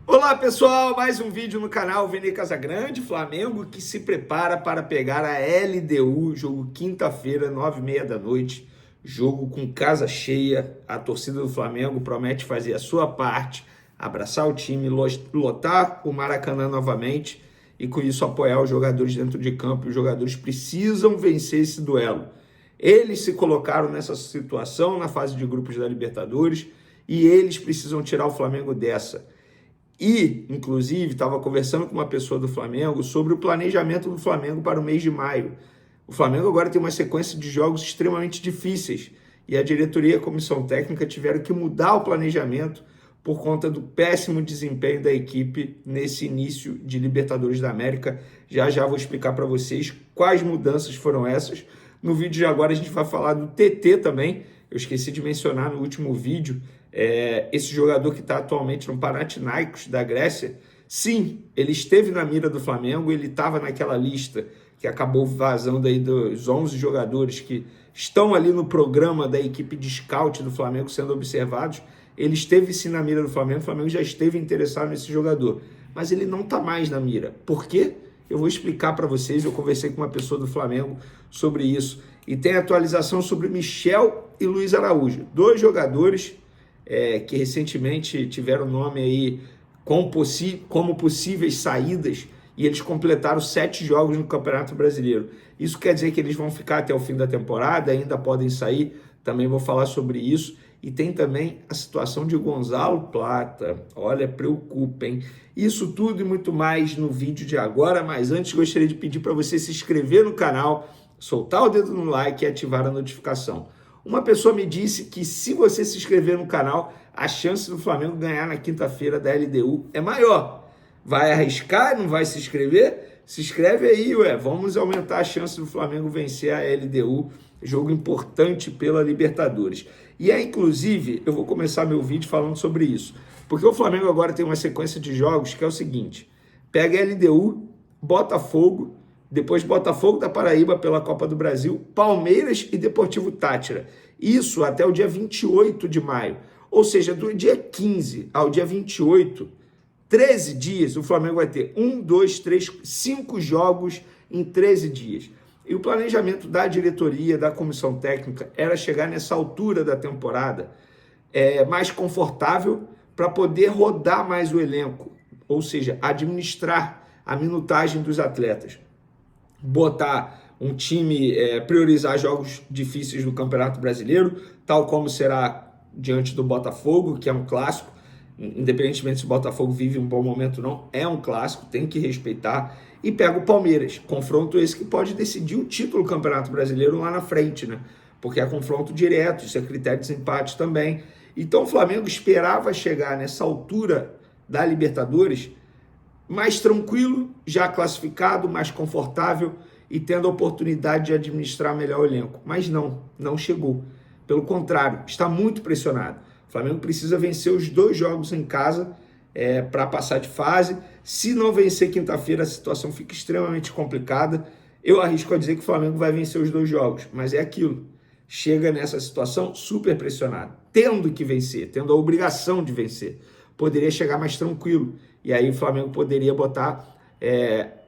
Olá pessoal, mais um vídeo no canal Vini Casagrande. Flamengo que se prepara para pegar a LDU, jogo quinta-feira, 9h30 da noite, jogo com casa cheia. A torcida do Flamengo promete fazer a sua parte, abraçar o time, lotar o Maracanã novamente e com isso apoiar os jogadores dentro de campo. Os jogadores precisam vencer esse duelo. Eles se colocaram nessa situação na fase de grupos da Libertadores e eles precisam tirar o Flamengo dessa. E, inclusive, estava conversando com uma pessoa do Flamengo sobre o planejamento do Flamengo para o mês de maio. O Flamengo agora tem uma sequência de jogos extremamente difíceis e a diretoria e a comissão técnica tiveram que mudar o planejamento por conta do péssimo desempenho da equipe nesse início de Libertadores da América. Já já vou explicar para vocês quais mudanças foram essas. No vídeo de agora a gente vai falar do TT também. Eu esqueci de mencionar no último vídeo. Esse jogador que está atualmente no Panathinaikos da Grécia, sim, ele esteve na mira do Flamengo, ele estava naquela lista que acabou vazando aí dos 11 jogadores que estão ali no programa da equipe de scout do Flamengo sendo observados. Ele esteve sim na mira do Flamengo, o Flamengo já esteve interessado nesse jogador, mas ele não está mais na mira. Por quê? Eu vou explicar para vocês. Eu conversei com uma pessoa do Flamengo sobre isso e tem atualização sobre Michel e Luiz Araújo, dois jogadores que recentemente tiveram nome aí como possíveis saídas e eles completaram 7 jogos no Campeonato Brasileiro. Isso quer dizer que eles vão ficar até o fim da temporada, ainda podem sair, também vou falar sobre isso. E tem também a situação de Gonzalo Plata, olha, preocupa, hein? Isso tudo e muito mais no vídeo de agora, mas antes gostaria de pedir para você se inscrever no canal, soltar o dedo no like e ativar a notificação. Uma pessoa me disse que se você se inscrever no canal, a chance do Flamengo ganhar na quinta-feira da LDU é maior. Vai arriscar? Não vai se inscrever? Se inscreve aí, vamos aumentar a chance do Flamengo vencer a LDU, jogo importante pela Libertadores. E inclusive, eu vou começar meu vídeo falando sobre isso, porque o Flamengo agora tem uma sequência de jogos que é o seguinte: pega a LDU, Botafogo, depois Botafogo da Paraíba pela Copa do Brasil, Palmeiras e Deportivo Táchira. Isso até o dia 28 de maio. Ou seja, do dia 15 ao dia 28, 13 dias, o Flamengo vai ter 5 jogos em 13 dias. E o planejamento da diretoria, da comissão técnica, era chegar nessa altura da temporada mais confortável para poder rodar mais o elenco. Ou seja, administrar a minutagem dos atletas. Botar um time, priorizar jogos difíceis do Campeonato Brasileiro, tal como será diante do Botafogo, que é um clássico, independentemente se o Botafogo vive um bom momento ou não, é um clássico, tem que respeitar, e pega o Palmeiras, confronto esse que pode decidir o título do Campeonato Brasileiro lá na frente, né? Porque é confronto direto, isso é critério de desempate também. Então o Flamengo esperava chegar nessa altura da Libertadores mais tranquilo, já classificado, mais confortável e tendo a oportunidade de administrar melhor o elenco. Mas não chegou. Pelo contrário, está muito pressionado. O Flamengo precisa vencer os 2 jogos em casa para passar de fase. Se não vencer quinta-feira, a situação fica extremamente complicada. Eu arrisco a dizer que o Flamengo vai vencer os 2 jogos, mas é aquilo. Chega nessa situação super pressionado, tendo que vencer, tendo a obrigação de vencer. Poderia chegar mais tranquilo. E aí o Flamengo poderia botar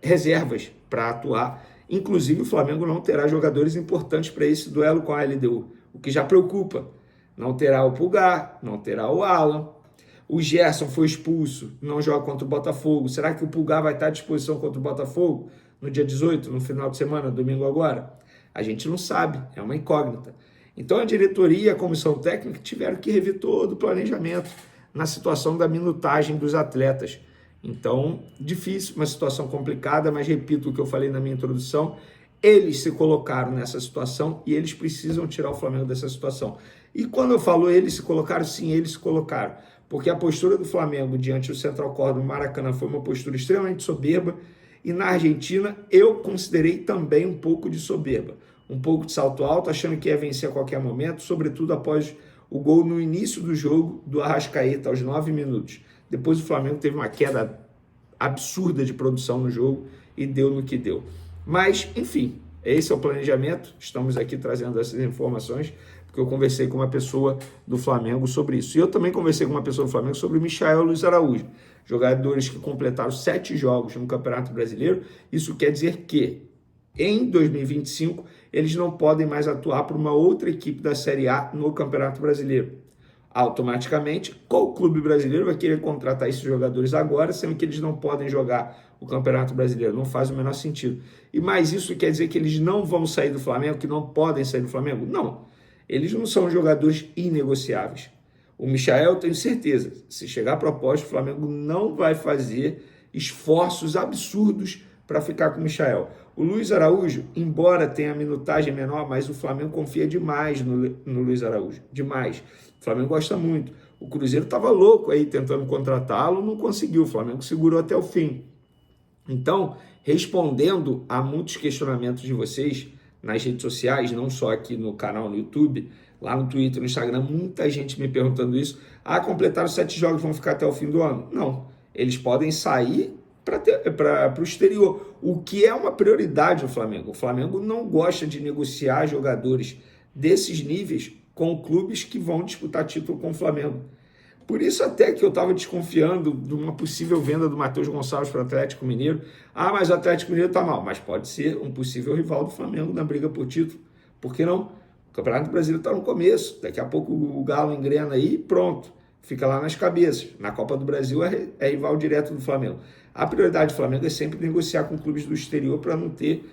reservas para atuar. Inclusive o Flamengo não terá jogadores importantes para esse duelo com a LDU, o que já preocupa. Não terá o Pulgar, não terá o Alan. O Gerson foi expulso, não joga contra o Botafogo. Será que o Pulgar vai estar à disposição contra o Botafogo no dia 18, no final de semana, domingo agora? A gente não sabe, é uma incógnita. Então a diretoria e a comissão técnica tiveram que rever todo o planejamento na situação da minutagem dos atletas. Então, difícil, uma situação complicada, mas repito o que eu falei na minha introdução, eles se colocaram nessa situação e eles precisam tirar o Flamengo dessa situação. E quando eu falo eles se colocaram, sim, eles se colocaram, porque a postura do Flamengo diante do Central Córdoba do Maracanã foi uma postura extremamente soberba e na Argentina eu considerei também um pouco de soberba, um pouco de salto alto, achando que ia vencer a qualquer momento, sobretudo após o gol no início do jogo do Arrascaeta, aos 9 minutos. Depois o Flamengo teve uma queda absurda de produção no jogo e deu no que deu. Mas, enfim, esse é o planejamento. Estamos aqui trazendo essas informações, porque eu conversei com uma pessoa do Flamengo sobre isso. E eu também conversei com uma pessoa do Flamengo sobre Michel e Luiz Araújo. jogadores que completaram 7 jogos no Campeonato Brasileiro. Isso quer dizer que em 2025 eles não podem mais atuar por uma outra equipe da Série A no Campeonato Brasileiro. Automaticamente, qual clube brasileiro vai querer contratar esses jogadores agora, sendo que eles não podem jogar o Campeonato Brasileiro? Não faz o menor sentido. E mais isso quer dizer que eles não vão sair do Flamengo, que não podem sair do Flamengo? Não. Eles não são jogadores inegociáveis. O Michael, eu tenho certeza, se chegar a proposta, o Flamengo não vai fazer esforços absurdos para ficar com o Michael. O Luiz Araújo, embora tenha a minutagem menor, mas o Flamengo confia demais no Luiz Araújo. Demais. O Flamengo gosta muito. O Cruzeiro estava louco aí tentando contratá-lo, não conseguiu. O Flamengo segurou até o fim. Então, respondendo a muitos questionamentos de vocês nas redes sociais, não só aqui no canal no YouTube, lá no Twitter, no Instagram, muita gente me perguntando isso. Completaram 7 jogos, vão ficar até o fim do ano? Não. Eles podem sair para o exterior, o que é uma prioridade do Flamengo. O Flamengo não gosta de negociar jogadores desses níveis com clubes que vão disputar título com o Flamengo. Por isso até que eu estava desconfiando de uma possível venda do Matheus Gonçalves para o Atlético Mineiro. Mas o Atlético Mineiro está mal, mas pode ser um possível rival do Flamengo na briga por título. Por que não? O Campeonato Brasileiro está no começo, daqui a pouco o Galo engrena aí e pronto, fica lá nas cabeças. Na Copa do Brasil é rival direto do Flamengo. A prioridade do Flamengo é sempre negociar com clubes do exterior para não ter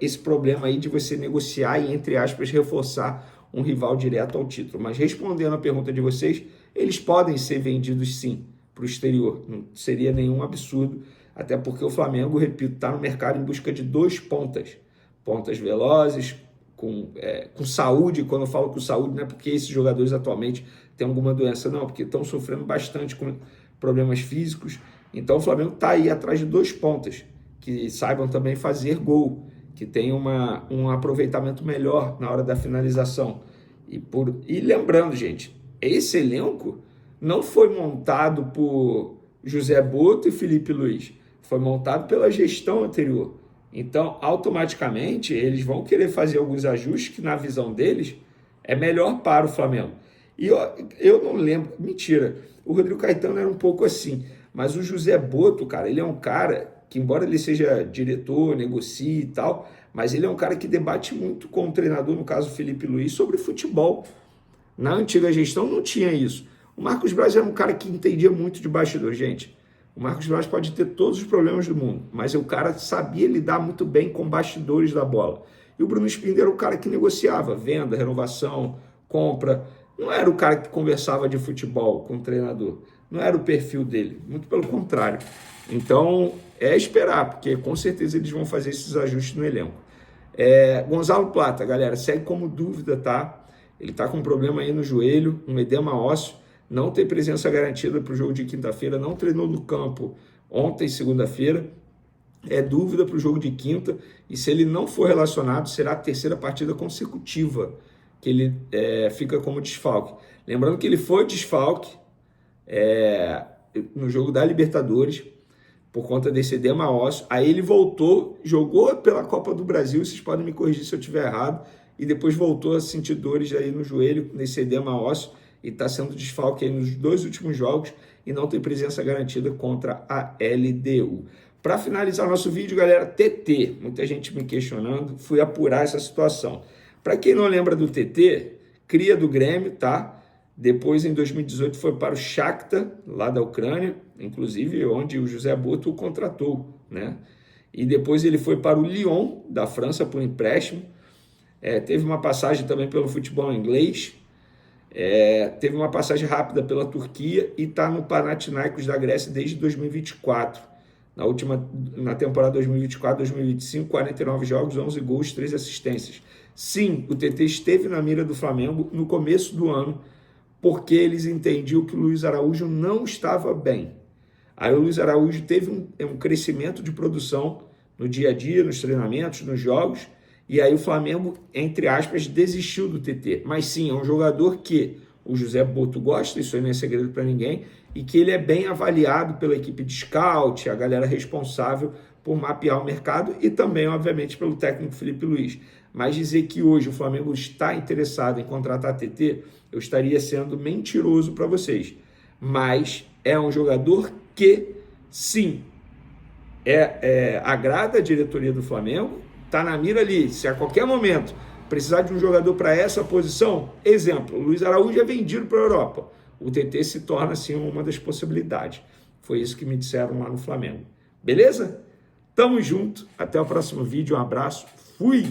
esse problema aí de você negociar e, entre aspas, reforçar um rival direto ao título. Mas respondendo a pergunta de vocês, eles podem ser vendidos sim para o exterior. Não seria nenhum absurdo, até porque o Flamengo, repito, está no mercado em busca de 2 pontas. Pontas velozes, com saúde. Quando eu falo com saúde, não é porque esses jogadores atualmente têm alguma doença, não, porque estão sofrendo bastante com problemas físicos. Então o Flamengo está aí atrás de 2 pontas, que saibam também fazer gol, que tenham um aproveitamento melhor na hora da finalização. E lembrando, gente, esse elenco não foi montado por José Boto e Felipe Luiz, foi montado pela gestão anterior. Então, automaticamente, eles vão querer fazer alguns ajustes que, na visão deles, é melhor para o Flamengo. E eu não lembro, mentira, o Rodrigo Caetano era um pouco assim, mas o José Boto, cara, ele é um cara que, embora ele seja diretor, negocie e tal, mas ele é um cara que debate muito com o treinador, no caso Felipe Luiz, sobre futebol. Na antiga gestão não tinha isso. O Marcos Braz era um cara que entendia muito de bastidor, gente. O Marcos Braz pode ter todos os problemas do mundo, mas o cara sabia lidar muito bem com bastidores da bola. E o Bruno Spindler era o cara que negociava venda, renovação, compra. Não era o cara que conversava de futebol com o treinador. Não era o perfil dele, muito pelo contrário. Então, é esperar, porque com certeza eles vão fazer esses ajustes no elenco. Gonzalo Plata, galera, segue como dúvida, tá? Ele tá com um problema aí no joelho, um edema ósseo, não tem presença garantida para o jogo de quinta-feira, não treinou no campo ontem, segunda-feira, é dúvida para o jogo de quinta, e se ele não for relacionado, será a 3ª partida consecutiva que ele fica como desfalque. Lembrando que ele foi desfalque no jogo da Libertadores, por conta desse edema ósseo, aí ele voltou, jogou pela Copa do Brasil, vocês podem me corrigir se eu estiver errado, e depois voltou a sentir dores aí no joelho, nesse edema ósseo, e está sendo desfalque aí nos 2 últimos jogos, e não tem presença garantida contra a LDU. Para finalizar nosso vídeo, galera, TT, muita gente me questionando, fui apurar essa situação. Para quem não lembra do TT, cria do Grêmio, tá? Depois, em 2018, foi para o Shakhtar, lá da Ucrânia, inclusive onde o José Boto o contratou, né? E depois ele foi para o Lyon, da França, por empréstimo. Teve uma passagem também pelo futebol inglês. Teve uma passagem rápida pela Turquia e está no Panathinaikos da Grécia desde 2024. Na temporada 2024-2025, 49 jogos, 11 gols, 3 assistências. Sim, o TT esteve na mira do Flamengo no começo do ano, porque eles entendiam que o Luiz Araújo não estava bem. Aí o Luiz Araújo teve um crescimento de produção no dia a dia, nos treinamentos, nos jogos, e aí o Flamengo, entre aspas, desistiu do TT. Mas sim, é um jogador que o José Boto gosta, isso aí não é segredo para ninguém, e que ele é bem avaliado pela equipe de scout, a galera responsável por mapear o mercado, e também, obviamente, pelo técnico Felipe Luiz. Mas dizer que hoje o Flamengo está interessado em contratar TT, eu estaria sendo mentiroso para vocês. Mas é um jogador que sim, agrada a diretoria do Flamengo, está na mira ali, se a qualquer momento precisar de um jogador para essa posição, exemplo, o Luiz Araújo é vendido para a Europa, o TT se torna assim uma das possibilidades. Foi isso que me disseram lá no Flamengo. Beleza? Tamo junto, até o próximo vídeo, um abraço, fui!